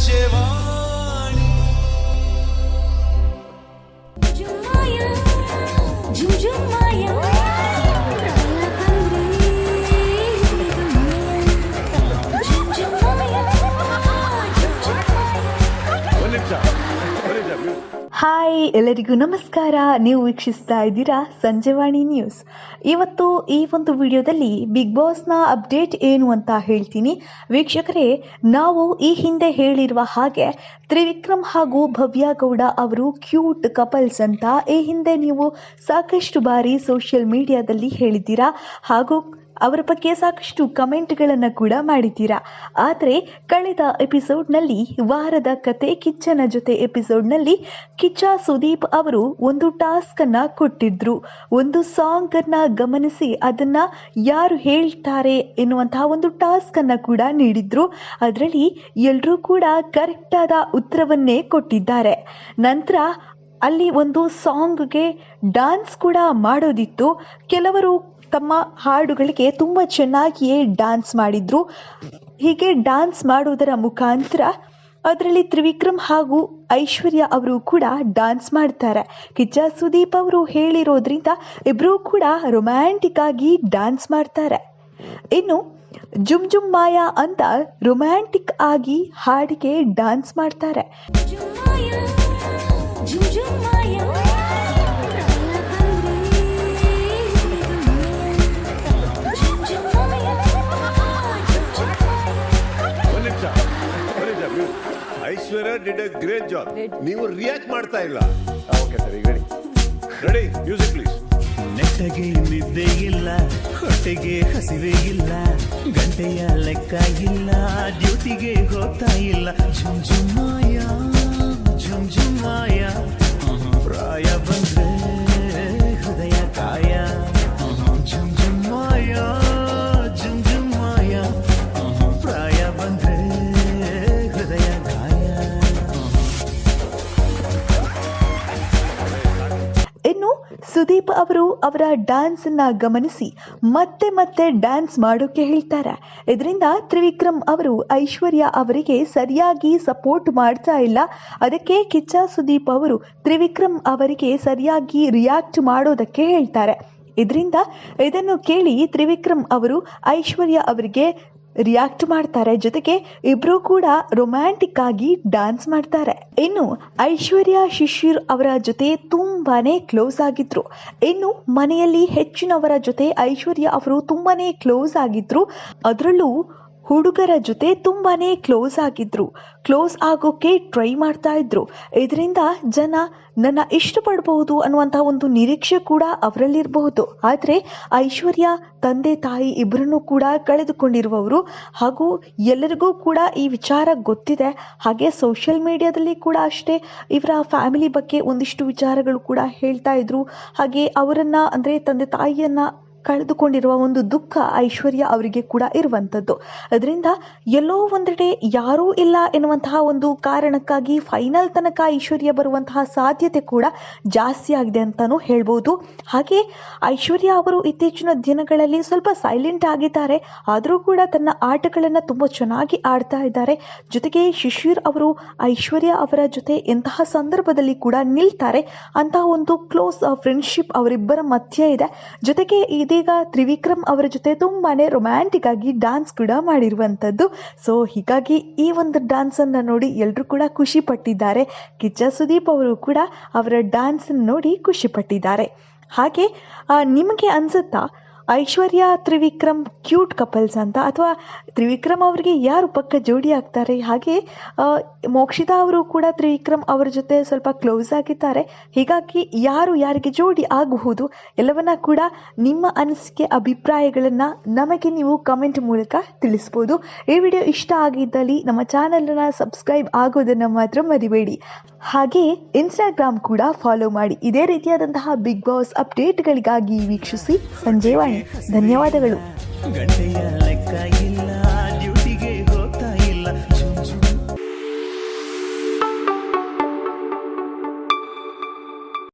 Sanjevani. Hi, ಎಲ್ಲರಿಗೂ ನಮಸ್ಕಾರ. ನೀವು ವೀಕ್ಷಿಸ್ತಾ ಇದ್ದೀರಾ ಸಂಜೆವಾಣಿ ನ್ಯೂಸ್. ಇವತ್ತು ಈ ಒಂದು ವಿಡಿಯೋದಲ್ಲಿ ಬಿಗ್ ಬಾಸ್ನ ಅಪ್ಡೇಟ್ ಏನು ಅಂತ ಹೇಳ್ತೀನಿ. ವೀಕ್ಷಕರೇ, ನಾವು ಈ ಹಿಂದೆ ಹೇಳಿರುವ ಹಾಗೆ ತ್ರಿವಿಕ್ರಮ್ ಹಾಗೂ ಭವ್ಯ ಗೌಡ ಅವರು ಕ್ಯೂಟ್ ಕಪಲ್ಸ್ ಅಂತ ಈ ಹಿಂದೆ ನೀವು ಸಾಕಷ್ಟು ಬಾರಿ ಸೋಷಿಯಲ್ ಮೀಡಿಯಾದಲ್ಲಿ ಹೇಳಿದ್ದೀರಾ ಹಾಗೂ ಅವರ ಬಗ್ಗೆ ಸಾಕಷ್ಟು ಕಮೆಂಟ್ಗಳನ್ನು ಕೂಡ ಮಾಡಿದ್ದೀರಾ. ಆದರೆ ಕಳೆದ ಎಪಿಸೋಡ್ನಲ್ಲಿ, ವಾರದ ಕತೆ ಕಿಚ್ಚನ ಜೊತೆ ಎಪಿಸೋಡ್ನಲ್ಲಿ ಕಿಚ್ಚ ಸುದೀಪ್ ಅವರು ಒಂದು ಟಾಸ್ಕನ್ನು ಕೊಟ್ಟಿದ್ರು. ಒಂದು ಸಾಂಗನ್ನು ಗಮನಿಸಿ ಅದನ್ನು ಯಾರು ಹೇಳ್ತಾರೆ ಎನ್ನುವಂತಹ ಒಂದು ಟಾಸ್ಕನ್ನು ಕೂಡ ನೀಡಿದ್ರು. ಅದರಲ್ಲಿ ಎಲ್ಲರೂ ಕೂಡ ಕರೆಕ್ಟಾದ ಉತ್ತರವನ್ನೇ ಕೊಟ್ಟಿದ್ದಾರೆ. ನಂತರ ಅಲ್ಲಿ ಒಂದು ಸಾಂಗ್ಗೆ ಡ್ಯಾನ್ಸ್ ಕೂಡ ಮಾಡೋದಿತ್ತು. ಕೆಲವರು ತಮ್ಮ ಹಾಡುಗಳಿಗೆ ತುಂಬ ಚೆನ್ನಾಗಿಯೇ ಡ್ಯಾನ್ಸ್ ಮಾಡಿದ್ರು. ಹೀಗೆ ಡ್ಯಾನ್ಸ್ ಮಾಡುವುದರ ಮುಖಾಂತರ ಅದರಲ್ಲಿ ತ್ರಿವಿಕ್ರಮ್ ಹಾಗೂ ಐಶ್ವರ್ಯ ಅವರು ಕೂಡ ಡ್ಯಾನ್ಸ್ ಮಾಡ್ತಾರೆ. ಕಿಚ್ಚ ಸುದೀಪ್ ಅವರು ಹೇಳಿರೋದ್ರಿಂದ ಇಬ್ಬರೂ ಕೂಡ ರೊಮ್ಯಾಂಟಿಕ್ ಆಗಿ ಡ್ಯಾನ್ಸ್ ಮಾಡ್ತಾರೆ. ಇನ್ನು ಜುಮ್ ಜುಮ್ ಮಾಯಾ ಅಂತ ರೊಮ್ಯಾಂಟಿಕ್ ಆಗಿ ಹಾಡಿಗೆ ಡ್ಯಾನ್ಸ್ ಮಾಡ್ತಾರೆ. ಐಶ್ವರ್ಯ ಡಿಡ್ ಎ ಗ್ರೇಟ್ ಜಾಬ್. ನೀವು ರಿಯಾಕ್ಟ್ ಮಾಡ್ತಾ ಇಲ್ಲ. ಓಕೆ ಸರ್, ಈಗ ರೆಡಿ, ಮ್ಯೂಸಿಕ್ ಪ್ಲೀಸ್. ನೆಟ್ಟಗೆ ನಿದ್ದೆ ಇಲ್ಲ, ಹೊಟ್ಟೆಗೆ ಹಸಿವೆ ಇಲ್ಲ, ಗಂಟೆಯ ಲೆಕ್ಕ ಇಲ್ಲ, ಡ್ಯೂಟಿಗೆ ಹೋಗ್ತಾ ಇಲ್ಲ. ಝುಮ್ ಝುಮ್ ಮಾಯಾ, ಝುಮ್ ಝುಮ್ ಮಾಯಾ, ಪ್ರಾಯ ಬಂದ್ರೆ ಹೃದಯ ಕಾಯ. ಝುಮ್ ಝುಮ್ ಮಾಯಾ, ಝುಮ್ ಝುಮ್ ಮಾಯಾ, ಪ್ರಾಯ ಬಂದ್ರೆ ಹೃದಯ ಕಾಯ. ಇನ್ನು ಸುದೀಪ್ ಅವರು ಅವರ ಡ್ಯಾನ್ಸ್ ಅನ್ನ ಗಮನಿಸಿ ಮತ್ತೆ ಮತ್ತೆ ಡ್ಯಾನ್ಸ್ ಮಾಡೋಕೆ ಹೇಳ್ತಾರೆ. ಇದರಿಂದ ತ್ರಿವಿಕ್ರಮ್ ಅವರು ಐಶ್ವರ್ಯ ಅವರಿಗೆ ಸರಿಯಾಗಿ ಸಪೋರ್ಟ್ ಮಾಡ್ತಾ ಇಲ್ಲ. ಅದಕ್ಕೆ ಕಿಚ್ಚ ಸುದೀಪ್ ಅವರು ತ್ರಿವಿಕ್ರಮ್ ಅವರಿಗೆ ಸರಿಯಾಗಿ ರಿಯಾಕ್ಟ್ ಮಾಡೋದಕ್ಕೆ ಹೇಳ್ತಾರೆ. ಇದರಿಂದ ಇದನ್ನು ಕೇಳಿ ತ್ರಿವಿಕ್ರಮ್ ಅವರು ಐಶ್ವರ್ಯ ಅವರಿಗೆ ರಿಯಾಕ್ಟ್ ಮಾಡ್ತಾರೆ. ಜೊತೆಗೆ ಇಬ್ರು ಕೂಡ ರೊಮ್ಯಾಂಟಿಕ್ ಆಗಿ ಡ್ಯಾನ್ಸ್ ಮಾಡ್ತಾರೆ. ಇನ್ನು ಐಶ್ವರ್ಯ ಶಿಶಿರ್ ಅವರ ಜೊತೆ ತುಂಬಾನೇ ಕ್ಲೋಸ್ ಆಗಿದ್ರು. ಇನ್ನು ಮನೆಯಲ್ಲಿ ಹೆಚ್ಚಿನವರ ಜೊತೆ ಐಶ್ವರ್ಯ ಅವರು ತುಂಬಾನೇ ಕ್ಲೋಸ್ ಆಗಿದ್ರು. ಅದರಲ್ಲೂ ಹುಡುಗರ ಜೊತೆ ತುಂಬಾನೇ ಕ್ಲೋಸ್ ಆಗಿದ್ರು. ಕ್ಲೋಸ್ ಆಗೋಕೆ ಟ್ರೈ ಮಾಡ್ತಾ ಇದ್ರು. ಇದರಿಂದ ಜನ ನನ್ನ ಇಷ್ಟಪಡಬಹುದು ಅನ್ನುವಂತಹ ಒಂದು ನಿರೀಕ್ಷೆ ಕೂಡ ಅವರಲ್ಲಿರಬಹುದು. ಆದರೆ ಐಶ್ವರ್ಯ ತಂದೆ ತಾಯಿ ಇಬ್ಬರನ್ನು ಕೂಡ ಕಳೆದುಕೊಂಡಿರುವವರು ಹಾಗೂ ಎಲ್ಲರಿಗೂ ಕೂಡ ಈ ವಿಚಾರ ಗೊತ್ತಿದೆ. ಹಾಗೆ ಸೋಷಿಯಲ್ ಮೀಡಿಯಾದಲ್ಲಿ ಕೂಡ ಅಷ್ಟೇ ಇವರ ಫ್ಯಾಮಿಲಿ ಬಗ್ಗೆ ಒಂದಿಷ್ಟು ವಿಚಾರಗಳು ಕೂಡ ಹೇಳ್ತಾ ಇದ್ರು. ಹಾಗೆ ಅವರನ್ನ ಅಂದರೆ ತಂದೆ ತಾಯಿಯನ್ನ ಕಳೆದುಕೊಂಡಿರುವ ಒಂದು ದುಃಖ ಐಶ್ವರ್ಯ ಅವರಿಗೆ ಕೂಡ ಇರುವಂಥದ್ದು. ಅದರಿಂದ ಎಲ್ಲೋ ಒಂದೆಡೆ ಯಾರೂ ಇಲ್ಲ ಎನ್ನುವಂತಹ ಒಂದು ಕಾರಣಕ್ಕಾಗಿ ಫೈನಲ್ ತನಕ ಐಶ್ವರ್ಯ ಬರುವಂತಹ ಸಾಧ್ಯತೆ ಕೂಡ ಜಾಸ್ತಿ ಆಗಿದೆ ಅಂತಲೂ ಹೇಳ್ಬೋದು. ಹಾಗೆ ಐಶ್ವರ್ಯ ಅವರು ಇತ್ತೀಚಿನ ದಿನಗಳಲ್ಲಿ ಸ್ವಲ್ಪ ಸೈಲೆಂಟ್ ಆಗಿದ್ದಾರೆ. ಆದರೂ ಕೂಡ ತನ್ನ ಆಟಗಳನ್ನು ತುಂಬ ಚೆನ್ನಾಗಿ ಆಡ್ತಾ ಇದ್ದಾರೆ. ಜೊತೆಗೆ ಶಿಶಿರ್ ಅವರು ಐಶ್ವರ್ಯ ಅವರ ಜೊತೆ ಎಂತಹ ಸಂದರ್ಭದಲ್ಲಿ ಕೂಡ ನಿಲ್ತಾರೆ ಅಂತಹ ಒಂದು ಕ್ಲೋಸ್ ಫ್ರೆಂಡ್ಶಿಪ್ ಅವರಿಬ್ಬರ ಮಧ್ಯೆ ಇದೆ. ಜೊತೆಗೆ ಇದೀಗ ತ್ರಿವಿಕ್ರಮ್ ಅವರ ಜೊತೆ ತುಂಬಾನೇ ರೊಮ್ಯಾಂಟಿಕ್ ಆಗಿ ಡ್ಯಾನ್ಸ್ ಕೂಡ ಮಾಡಿರುವಂಥದ್ದು. ಸೊ ಹೀಗಾಗಿ ಈ ಒಂದು ಡ್ಯಾನ್ಸ್ ಅನ್ನ ನೋಡಿ ಎಲ್ಲರೂ ಕೂಡ ಖುಷಿ ಪಟ್ಟಿದ್ದಾರೆ. ಕಿಚ್ಚ ಸುದೀಪ್ ಅವರು ಕೂಡ ಅವರ ಡ್ಯಾನ್ಸ್ ನೋಡಿ ಖುಷಿ ಪಟ್ಟಿದ್ದಾರೆ. ಹಾಗೆ ನಿಮಗೆ ಅನ್ಸುತ್ತಾ ಐಶ್ವರ್ಯ ತ್ರಿವಿಕ್ರಮ್ ಕ್ಯೂಟ್ ಕಪಲ್ಸ್ ಅಂತ, ಅಥವಾ ತ್ರಿವಿಕ್ರಮ್ ಅವರಿಗೆ ಯಾರು ಪಕ್ಕ ಜೋಡಿ ಆಗ್ತಾರೆ? ಹಾಗೆ ಮೋಕ್ಷಿತಾ ಅವರು ಕೂಡ ತ್ರಿವಿಕ್ರಮ್ ಅವರ ಜೊತೆ ಸ್ವಲ್ಪ ಕ್ಲೋಸ್ ಆಗಿದ್ದಾರೆ. ಹೀಗಾಗಿ ಯಾರು ಯಾರಿಗೆ ಜೋಡಿ ಆಗಬಹುದು ಎಲ್ಲವನ್ನ ಕೂಡ ನಿಮ್ಮ ಅನಿಸಿಕೆ ಅಭಿಪ್ರಾಯಗಳನ್ನು ನಮಗೆ ನೀವು ಕಮೆಂಟ್ ಮೂಲಕ ತಿಳಿಸ್ಬೋದು. ಈ ವಿಡಿಯೋ ಇಷ್ಟ ಆಗಿದ್ದಲ್ಲಿ ನಮ್ಮ ಚಾನಲನ್ನು ಸಬ್ಸ್ಕ್ರೈಬ್ ಆಗೋದನ್ನು ಮಾತ್ರ ಮರಿಬೇಡಿ. ಹಾಗೆ ಇನ್ಸ್ಟಾಗ್ರಾಮ್ ಕೂಡ ಫಾಲೋ ಮಾಡಿ. ಇದೇ ರೀತಿಯಾದಂತಹ ಬಿಗ್ ಬಾಸ್ ಅಪ್ಡೇಟ್ಗಳಿಗಾಗಿ ವೀಕ್ಷಿಸಿ ಸಂಜೆವಾಣಿ. ಧನ್ಯವಾದಗಳು.